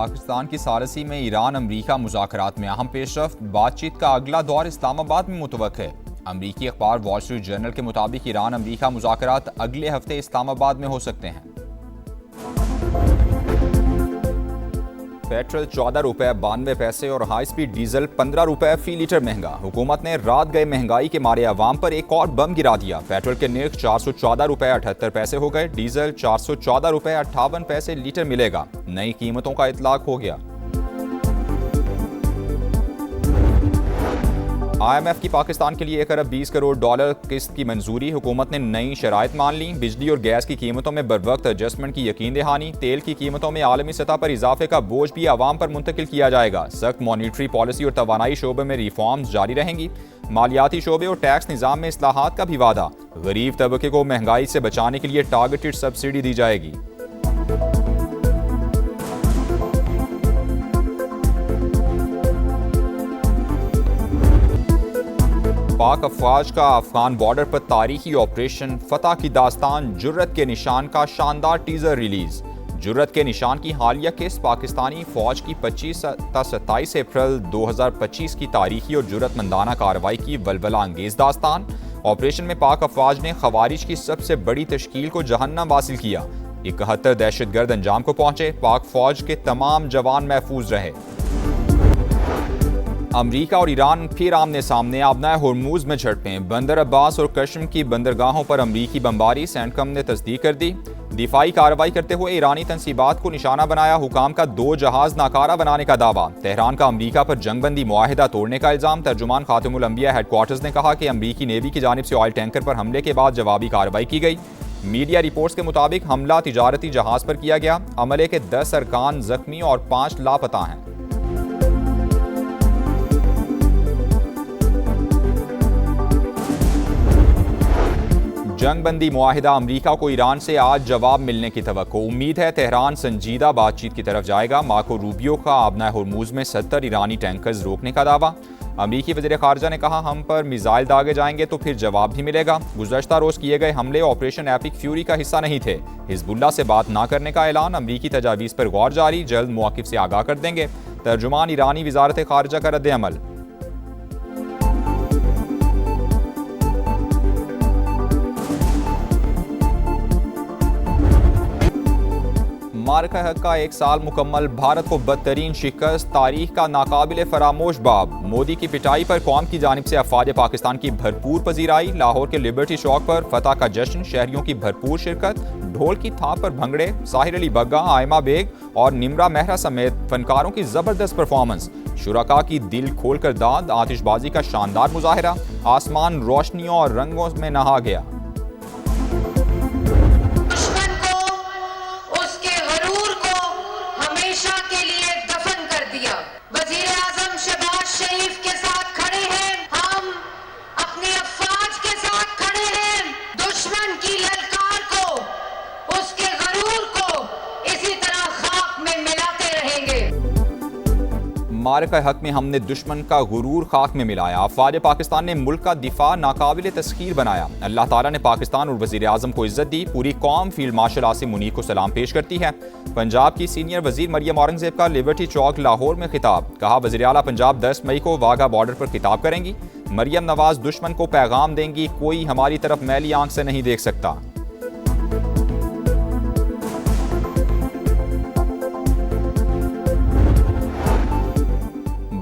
पाकिस्तान की सारसी में ईरान अमरीका मुज़ाकरात में अहम पेशरफ्त। बातचीत का अगला दौर इस्लामाबाद में मुतवक्किल है। अमरीकी अखबार वॉल स्ट्रीट जर्नल के मुताबिक ईरान अमरीका मुज़ाकरात अगले हफ्ते इस्लामाबाद में हो सकते हैं। पेट्रोल 14 रुपए 92 पैसे और हाई स्पीड डीजल 15 रुपए फी लीटर महंगा। हुकूमत ने रात गए महंगाई के मारे अवाम पर एक और बम गिरा दिया। पेट्रोल के निर्ख 414 रुपए 78 पैसे हो गए। डीजल 414 रुपए 58 पैसे लीटर मिलेगा। नई कीमतों का इतलाक हो गया। IMF की पाकिस्तान के लिए 1 अरब 20 करोड़ डॉलर किस्त की मंजूरी। हुकूमत ने नई शराइत मान ली। बिजली और गैस की कीमतों में बरवक्त एडजस्टमेंट की यकीन दहानी। तेल की कीमतों में आलमी सतह पर इजाफे का बोझ भी आवाम पर मुंतकिल किया जाएगा। सख्त मॉनिटरी पॉलिसी और तवानाई शोबे में रिफॉर्म्स जारी रहेंगी। मालियाती शोबे और टैक्स निज़ाम में इस्लाहात का भी वादा। गरीब तबके को महंगाई से बचाने के लिए टारगेटेड सब्सिडी दी जाएगी। पाक अफवाज का अफगान बॉर्डर पर तारीखी ऑपरेशन फतह की दास्तान जुर्रत के निशान का शानदार टीजर रिलीज। जुर्रत के निशान की हालिया किस्त पाकिस्तानी फौज की 25 से 27 अप्रैल 2025 की तारीखी और जुर्रतमंदाना कार्रवाई की वलवला अंगेज दास्तान। ऑपरेशन में पाक अफवाज ने खवारिज की सबसे बड़ी तश्कील को जहन्नम हासिल किया। 71 दहशतगर्द अंजाम को पहुंचे। पाक फौज के तमाम जवान महफूज रहे। अमरीका और ईरान फिर आमने सामने। आबनाए होर्मुज में झड़पें। बंदर अब्बास और कश्म की बंदरगाहों पर अमरीकी बमबारी। सेंटकम ने तस्दीक कर दी। दिफाई कार्रवाई करते हुए ईरानी तंसीबात को निशाना बनाया। हुकाम का 2 जहाज नाकारा बनाने का दावा। तेहरान का अमरीका पर जंगबंदी मुआहिदा तोड़ने का इल्जाम। तर्जुमान खातिमुल अंबिया हेडक्वार्टर्स ने कहा कि अमरीकी नेवी की जानिब से ऑयल टैंकर पर हमले के बाद जवाबी कार्रवाई की गई। मीडिया रिपोर्ट्स के मुताबिक हमला तिजारती जहाज पर किया गया। अमले के 10 अरकान जख्मी और 5 लापता हैं। जंगबंदी मुआहिदा अमरीका को ईरान से आज जवाब मिलने की तवक्को। उम्मीद है तेहरान संजीदा बातचीत की तरफ जाएगा। मार्को रूबियो का आबनाए होर्मुज में 70 ईरानी टैंकर्स रोकने का दावा। अमरीकी वज़ीर ख़ारजा ने कहा हम पर मिसाइल दागे जाएंगे तो फिर जवाब भी मिलेगा। गुज़श्ता रोज़ किए गए हमले ऑपरेशन एपिक फ्यूरी का हिस्सा नहीं थे। हिजबुल्लाह से बात ना करने का ऐलान। अमरीकी तजावीज़ पर गौर जारी। जल्द मौक़िफ़ से आगाह कर देंगे। तर्जुमान ईरानी वज़ारत ख़ारजा का रद्द अमल। मारका हक का 1 साल मुकम्मल। भारत को बदतरीन शिकस्त। तारीख का नाकाबिले फरामोश बाब। मोदी की पिटाई पर कौम की जानिब से अफवाज पाकिस्तान की भरपूर पजीराई। लाहौर के लिबर्टी चौक पर फतह का जश्न। शहरियों की भरपूर शिरकत। ढोल की थाप पर भंगड़े। साहिर अली बग्गा, आयमा बेग और निमरा मेहरा समेत फनकारों की जबरदस्त परफॉर्मेंस। शुरका की दिल खोलकर दाद। आतिशबाजी का शानदार मुजाहिरा। आसमान रोशनियों और रंगों में नहा गया। मारका हक में हमने दुश्मन का गुरूर खाक में मिलाया। अफवाज पाकिस्तान ने मुल्क का दिफा नाकाबिले तस्खीर बनाया। अल्लाह ताला ने पाकिस्तान और वज़ीर आज़म को इज्जत दी। पूरी कौम फील्ड मार्शल आसिम मुनीर को सलाम पेश करती है। पंजाब की सीनियर वजीर मरियम औरंगजेब का लिबर्टी चौक लाहौर में खिताब। कहा वज़ीर आला पंजाब 10 मई को वाघा बॉर्डर पर खिताब करेंगी। मरियम नवाज दुश्मन को पैगाम देंगी कोई हमारी तरफ मैली आंख से नहीं देख सकता।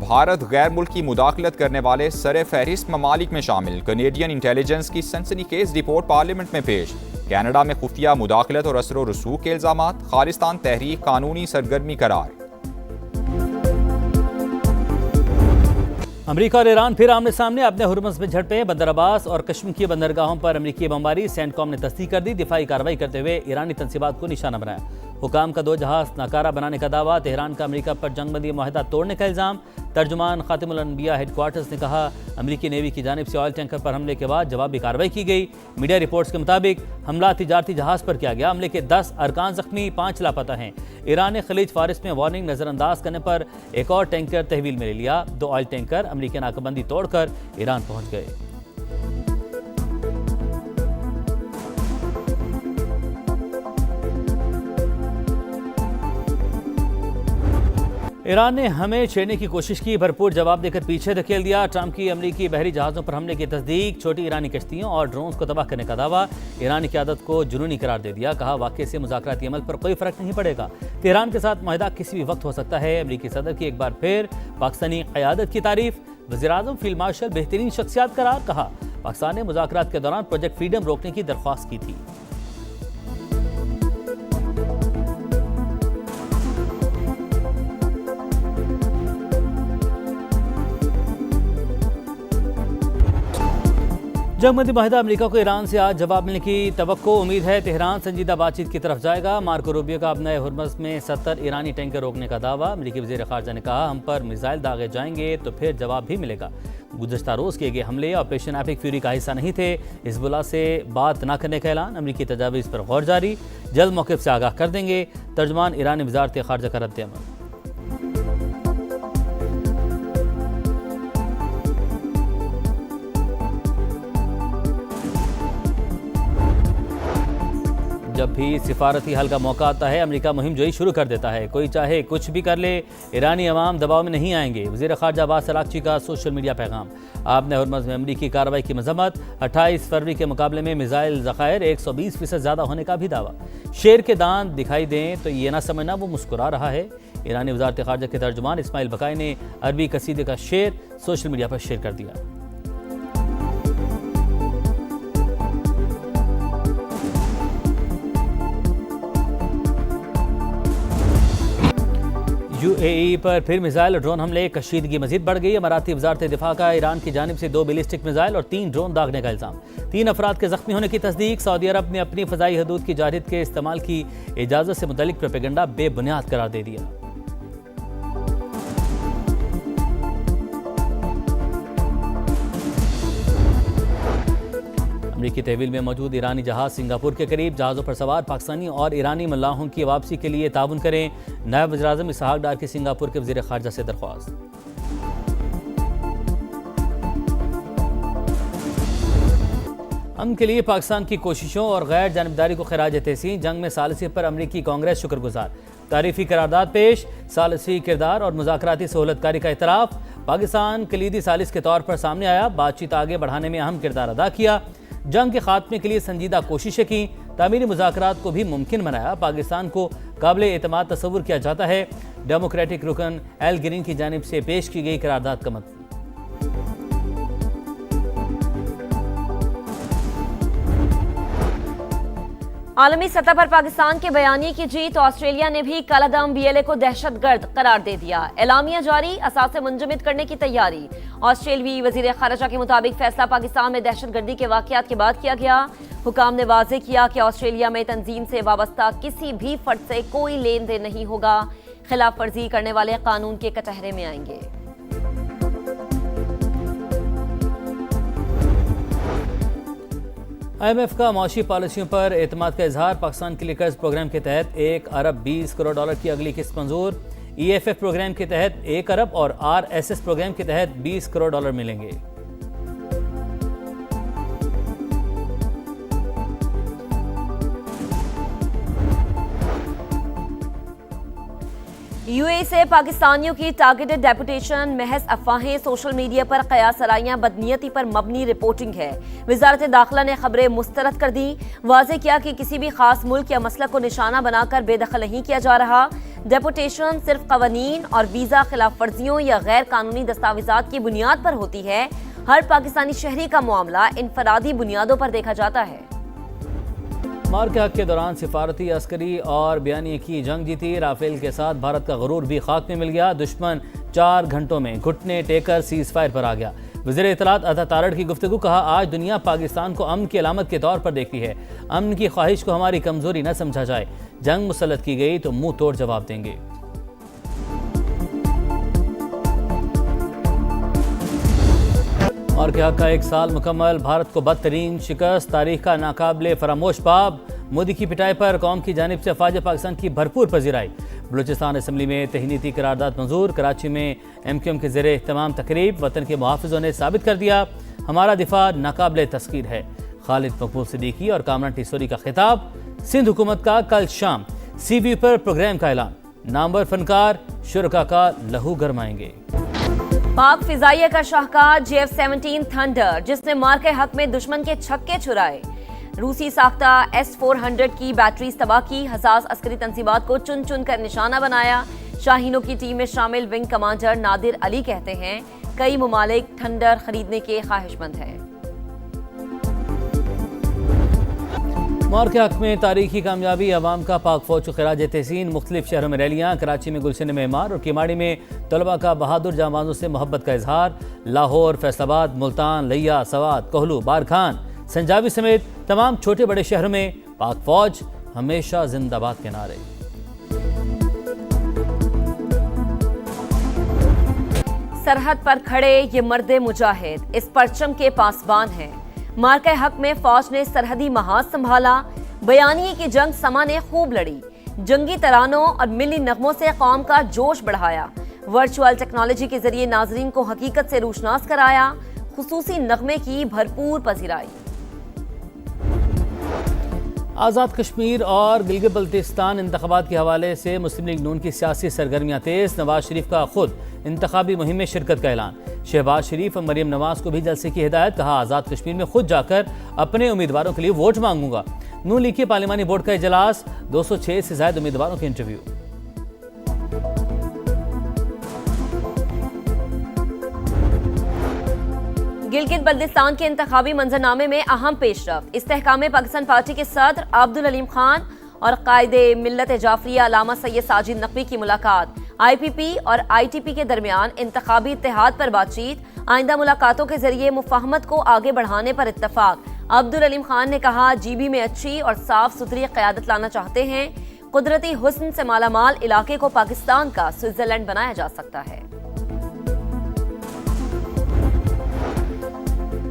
भारत गैर मुल्की मुदाखलत करने वाले सरे फहरिस्त ममालिक में शामिल। कनेडियन इंटेलिजेंस की सनसनीखेज रिपोर्ट पार्लियामेंट में पेश। कनाडा में खुफिया मुदाखलत और असर व रसूख के इल्जामात। खालिस्तान तहरीक कानूनी सरगर्मी करार। अमरीका और ईरान फिर आमने सामने। अपने हुर्मुज़ में झड़पें। बंदर अब्बास और कश्मीर की बंदरगाहों पर अमरीकी बमबारी। सेंटकॉम ने तस्दीक कर दी। दिफाई कार्रवाई करते हुए ईरानी तंसीबात को निशाना बनाया। हुकाम का 2 जहाज नाकारा बनाने का दावा। तेहरान का अमरीका पर जंगबंदी मुआहिदा तोड़ने का इल्ज़ाम। तर्जुमान खातिमुल अंबिया हेडक्वार्टर्स ने कहा अमरीकी नेवी की जानिब से ऑयल टैंकर पर हमले के बाद जवाबी कार्रवाई की गई। मीडिया रिपोर्ट्स के मुताबिक हमला तिजारती जहाज पर किया गया। हमले के 10 अरकान जख्मी, 5 लापता हैं। ईरान ने खलीज फारिस में वार्निंग नज़रअंदाज करने पर एक और टैंकर तहवील में ले लिया। 2 ऑयल टैंकर अमरीकी नाकाबंदी तोड़कर ईरान पहुंच गए। ईरान ने हमें छेड़ने की कोशिश की, भरपूर जवाब देकर पीछे धकेल दिया। ट्रंप की अमरीकी बहरी जहाज़ों पर हमले की तस्दीक, छोटी ईरानी कश्तियों और ड्रोन्स को तबाह करने का दावा। ईरानी क़यादत को जुनूनी करार दे दिया, कहा वाक़े से मुज़ाकराती अमल पर कोई फ़र्क नहीं पड़ेगा। तेहरान के साथ माहिदा किसी भी वक्त हो सकता है। अमरीकी सदर की एक बार फिर पाकिस्तानी क़यादत की तारीफ, वज़ीर-ए-आज़म फील्ड मार्शल बेहतरीन शख्सियत करार। कहा पाकिस्तान ने मुज़ाकरात के दौरान प्रोजेक्ट फ्रीडम रोकने की दरख्वास्त की थी। जंगबंदी माहिदा अमेरिका को ईरान से आज जवाब मिलने की तवक्को, उम्मीद है तेहरान संजीदा बातचीत की तरफ जाएगा। मार्को रूबियो का अपने हुर्मुज़ में 70 ईरानी टैंकर रोकने का दावा। अमेरिकी वज़ीर ख़ारजा ने कहा हम पर मिसाइल दागे जाएंगे तो फिर जवाब भी मिलेगा। गुज़श्ता रोज़ किए गए हमले ऑपरेशन एपिक फ्यूरी का हिस्सा नहीं थे। हिज़्बुल्लाह से बात न करने का ऐलान, अमेरिकी तजावीज़ पर गौर जारी, जल्द मौक़िफ़ से आगाह कर देंगे। तर्जमान ईरानी वज़ारत ख़ारजा का रद्द-ए-अमल। जब भी सिफारती हल का मौका आता है अमेरिका मुहिम जोई शुरू कर देता है। कोई चाहे कुछ भी कर ले, ईरानी अवाम दबाव में नहीं आएंगे। वज़ीर ख़ारजा अब्बास अराग़ची का सोशल मीडिया पैगाम। आपने हुर्मुज़ में अमेरिकी कार्रवाई की मज़म्मत, 28 फरवरी के मुकाबले में मिसाइल ज़ख़ायर 120% ज़्यादा होने का भी दावा। शेर के दांत दिखाई दें तो ये ना समझना वो मुस्कुरा रहा है। ईरानी वज़ारत ख़ारजा के तर्जुमान इस्माइल बकाई ने अरबी कसीदे का शेर सोशल मीडिया पर शेयर कर दिया। यूएई पर फिर मिसाइल और ड्रोन हमले, कशीदगी मजीद बढ़ गई। अमाराती वज़ारत दिफा का ईरान की जानिब से 2 बैलिस्टिक मिसाइल और 3 ड्रोन दागने का इल्ज़ाम। 3 अफराद के ज़ख्मी होने की तस्दीक। सऊदी अरब ने अपनी फ़ज़ाई हदूद की जारहियत के इस्तेमाल की इजाज़त से मुतल्लिक प्रोपेगेंडा बेबुनियाद करार दे दिया। अमरीकी तहवील में मौजूद ईरानी जहाज़ सिंगापुर के करीब, जहाज़ों पर सवार पाकिस्तानी और ईरानी मल्लाहों की वापसी के लिए ताउन करें। नायब वज़ीर-ए-आज़म इसहाक डार की सिंगापुर के वज़ीर ख़ारजा से दरख्वास्त। अमन के लिए पाकिस्तान की कोशिशों और गैर जानिबदारी को खिराज तहसीन। जंग में सालिसी पर अमरीकी कांग्रेस शुक्रगुजार, तारीफी करारदाद पेश। सालिसी किरदार और मुज़ाकराती सहूलतकारी का इतराफ़। पाकिस्तान कलीदी सालिस के तौर पर सामने आया, बातचीत आगे बढ़ाने में अहम किरदार अदा किया। जंग के खात्मे के लिए संजीदा कोशिशें की, तामीरी मुज़ाकरात को भी मुमकिन बनाया। पाकिस्तान को काबिल एतमाद तस्वुर किया जाता है। डेमोक्रेटिक रुकन एल ग्रीन की जानिब से पेश की गई करारदाद का मतलब। आलमी सतह पर पाकिस्तान के बयानी की जीत। ऑस्ट्रेलिया ने भी कलअदम बीएलए को दहशतगर्द करार दे दिया। एलामिया जारी, असासे मुंजमद करने की तैयारी। ऑस्ट्रेलियाई वजीर ख़ारजा के मुताबिक फैसला पाकिस्तान में दहशतगर्दी के वाक़यात के बाद किया गया। हुकाम ने वाज़ेह किया कि ऑस्ट्रेलिया में तंजीम से वाबस्ता किसी भी फर्द से कोई लेन देन नहीं होगा। खिलाफ वर्जी करने वाले कानून के कटहरे में आएंगे। IMF का मौशी पॉलिसियों पर एतमाद का इजहार। पाकिस्तान के लिए कर्ज प्रोग्राम के तहत 1 अरब 20 करोड़ डॉलर की अगली किस्त मंजूर। EFF प्रोग्राम के तहत 1 अरब और RSS प्रोग्राम के तहत 20 करोड़ डॉलर मिलेंगे। यूएई से पाकिस्तानियों की टारगेटेड डेपुटेशन, महज अफवाहें, सोशल मीडिया पर कयासराइयां, बदनीयती पर मबनी रिपोर्टिंग है। वजारत दाखिला ने खबरें मुस्तरद कर दी। वाज़ेह किया कि किसी भी खास मुल्क या मसलक को निशाना बनाकर बेदखल नहीं किया जा रहा। डेपुटेशन सिर्फ कवानीन और वीज़ा खिलाफ वर्जियों या गैर कानूनी दस्तावेजात की बुनियाद पर होती है। हर पाकिस्तानी शहरी का मामला इनफरादी बुनियादों पर देखा जाता है। मार के हक के दौरान सिफारती, अस्करी और बयानी की जंग जीती। राफेल के साथ भारत का गरूर भी खाक में मिल गया। दुश्मन 4 घंटों में घुटने टेकर सीज फायर पर आ गया। वज़ीर इत्तलात अता तारड़ की गुफ्तगू, कहा आज दुनिया पाकिस्तान को अमन की अलामत के तौर पर देखती है। अमन की ख्वाहिश को हमारी कमजोरी न समझा जाए। जंग मुसल्लत की गई तो मुंह तोड़ जवाब देंगे। और के हक का 1 साल मुकम्मल, भारत को बदतरीन शिकस्त, तारीख का नाकाबिले फरामोश बाब। मोदी की पिटाई पर कौम की जानिब से अफवाज पाकिस्तान की भरपूर पजीराई। बलूचिस्तान असम्बली में तहनीती करारदाद मंजूर। कराची में MQM के ज़ेरे इह्तिमाम तकरीब। वतन के मुहाफ़िज़ों ने साबित कर दिया हमारा दिफा नाकाबिले तस्कीर है। खालिद मकबूल सिद्दीकी और कामरान टिसोरी का खिताब। सिंध हुकूमत का कल शाम CVU पर प्रोग्राम का ऐलान। नामवर फनकार शुरका का लहू गरमाएंगे। पाक फिजाइया का शाहकार JF-17 थंडर, जिसने मार के हक में दुश्मन के छक्के छुड़ाए। रूसी साख्ता S-400 की बैटरी तबाह की, हसास अस्करी तंजीमात को चुन चुन कर निशाना बनाया। शाहीनों की टीम में शामिल विंग कमांडर नादिर अली कहते हैं, कई ममालिक थंडर खरीदने के ख्वाहिशमंद हैं। मार के हक में तारीखी कामयाबी, अवाम का पाक फौज को खराज तहसीन। मुख्तलिफ शहरों में रैलियाँ, कराची में गुलशन मेमार और किमाड़ी में तलबा का बहादुर जांबाजों से मोहब्बत का इजहार। लाहौर, फैसलाबाद, मुल्तान, लिया, सवात, कोहलू, बारखान, संजाबी समेत तमाम छोटे बड़े शहरों में पाक फौज हमेशा जिंदाबाद के नारे। सरहद पर खड़े ये मर्दे मुजाहिद इस परचम के पासबान हैं। मार के हक में फौज ने सरहदी महाज संभाला। बयानिए की जंग समा ने खूब लड़ी। जंगी तरानों और मिली नगमों से कौम का जोश बढ़ाया। वर्चुअल टेक्नोलॉजी के जरिए नाजरीन को हकीकत से रूशनास कराया। खुसूसी नगमे की भरपूर पजीराई। आज़ाद कश्मीर और गिलगित बल्तिस्तान इंतखाबात के हवाले से मुस्लिम लीग नून की सियासी सरगर्मियाँ तेज। नवाज शरीफ का खुद इंतखाबी मुहिम में शिरकत का ऐलान। शहबाज शरीफ और मरीम नवाज को भी जलसे की हिदायत। कहा, आज़ाद कश्मीर में खुद जाकर अपने उम्मीदवारों के लिए वोट मांगूंगा। नून लीग के पार्लिमानी बोर्ड का इजलास, 206 से ज्यादा उम्मीदवारों के इंटरव्यू। गिलगित बल्तिस्तान के इंतखाबी मंजरनामे में अहम पेशरफ। इस्तेहकाम पाकिस्तान पार्टी के सदर अब्दुल अलीम खान और कायदे मिल्लत जाफरिया अल्लामा सैयद साजिद नकवी की मुलाकात। IPP और ITP के दरमियान इंतखाबी इत्तेहाद पर बातचीत। आइंदा मुलाकातों के जरिए मुफाहमत को आगे बढ़ाने पर इत्तफाक। अब्दुल अलीम खान ने कहा, GB में अच्छी और साफ सुथरी क़यादत लाना चाहते हैं। कुदरती हुस्न से मालामाल इलाके को पाकिस्तान का स्विट्जरलैंड बनाया जा सकता है।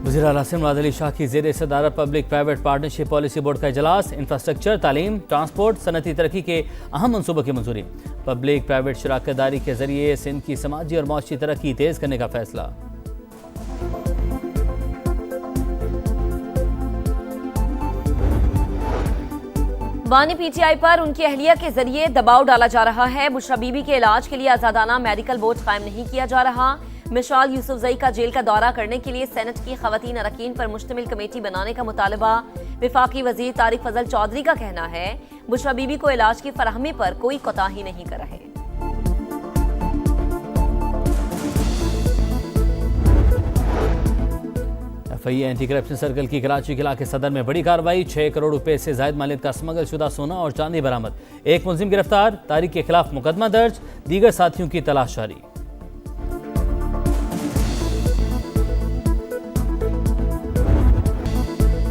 वज़ीर आला मुराद अली शाह की ज़ेर सदारत public private partnership policy board का इजलास। इंफ्रास्ट्रक्चर, तालीम, ट्रांसपोर्ट, सनती तरक्की के अहम मनसूबों की मंजूरी। पब्लिक प्राइवेट शराकतदारी के जरिए सिंध की समाजी और माशी तरक्की तेज करने का फैसला। बानी PTI पर उनकी अहलिया के जरिए दबाव डाला जा रहा है। बुशरा बीबी के इलाज के लिए आजादाना मेडिकल बोर्ड कायम नहीं किया जा रहा। मिसाल यूसुफजई का जेल का दौरा करने के लिए सेनेट की खवातीन अरकान पर मुश्तमिल कमेटी बनाने का मुतालबा। विफाकी वजीर तारिक फजल चौधरी का कहना है, बुशरा बीबी को इलाज की फराहमी पर कोई कोताही नहीं कर रहे। FIA एंटी करप्शन सर्कल की कराची के इलाके सदर में बड़ी कार्रवाई। 6 करोड़ रुपए से जायद मालियत का स्मगल शुदा सोना और चांदी बरामद। एक मुलजिम गिरफ्तार। तारिक के खिलाफ मुकदमा दर्ज। दीगर साथियों की तलाश जारी।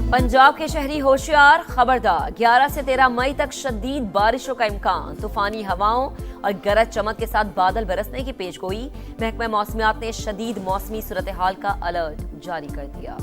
पंजाब के शहरी होशियार, खबरदार। 11 से 13 मई तक शदीद बारिशों का इम्कान। तूफानी हवाओं और गरज चमक के साथ बादल बरसने की पेशगोई। महकमा मौसमियात ने शदीद मौसमी सूरत हाल का अलर्ट जारी कर दिया।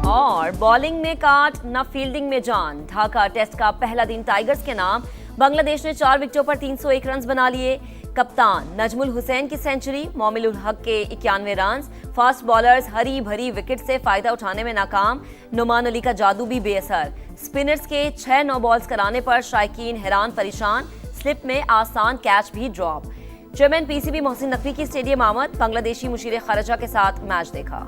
और बॉलिंग में काट न फील्डिंग में जान। ढाका टेस्ट का पहला दिन टाइगर्स के नाम। बांग्लादेश ने 4 विकेटों पर 301 रन बना लिए। कप्तान नजमुल हुसैन की सेंचुरी, मोमिनुल हक के 91 रन। फास्ट बॉलर्स हरी भरी विकेट से फायदा उठाने में नाकाम। नुमान अली का जादू भी बेअसर। स्पिनर्स के 6 नो बॉल्स कराने पर शायकीन हैरान परेशान। स्लिप में आसान कैच भी drop. Chairman PCB Mohsin Naqvi की स्टेडियम आमद। बांग्लादेशी मुशीर खारजा के साथ मैच देखा।